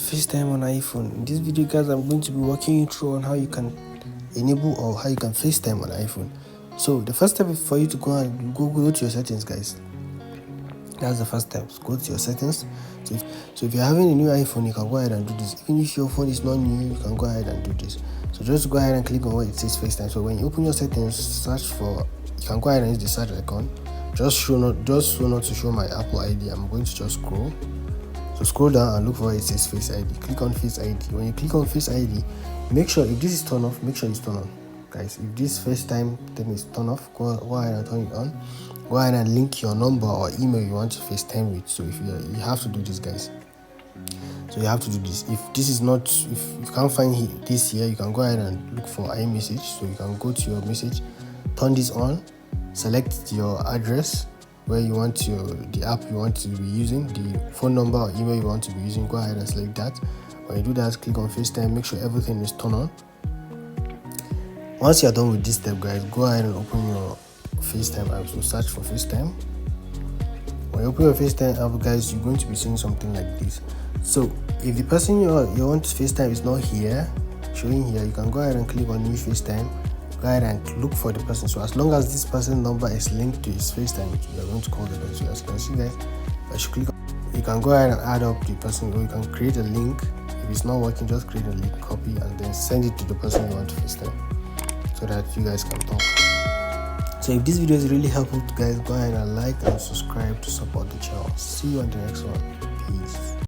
FaceTime on iPhone. In this video, guys, I'm going to be walking you through on how you can enable or how you can FaceTime on iPhone. So the first step is for you to go to your settings, guys. That's the first step. Go to your settings. So if you're having a new iPhone, you can go ahead and do this. Even if your phone is not new, you can go ahead and do this. So just go ahead and click on where it says FaceTime. So when you open your settings, search for, you can go ahead and use the search icon. Just so not to show my Apple ID, I'm going to just scroll. So scroll down and look for where it says Face ID. Click on Face ID. When you click on Face ID, make sure if this is turned off, make sure it's turned on. Guys, if this FaceTime thing is turned off, go ahead and turn it on. Go ahead and link your number or email you want to FaceTime with. So if you have to do this, guys. So you have to do this. If you can't find this here, you can go ahead and look for iMessage. So you can go to your message, turn this on, select your address where you want the app you want to be using, the phone number or email you want to be using. Go ahead and select that. When you do that, click on FaceTime. Make sure everything is turned on. Once you are done with this step, guys, go ahead and open your FaceTime app. So search for FaceTime. When you open your FaceTime app, guys, you're going to be seeing something like this. So if the person you want to FaceTime is not here, showing here, you can go ahead and click on new FaceTime. Go ahead and look for the person. So as long as this person's number is linked to his FaceTime, you are going to call the person. As you can see, guys, as you click, you can go ahead and add up the person, or you can create a link. If it's not working, just create a link, copy, and then send it to the person you want to FaceTime, so that you guys can talk. So if this video is really helpful, guys, go ahead and like and subscribe to support the channel. See you on the next one. Peace.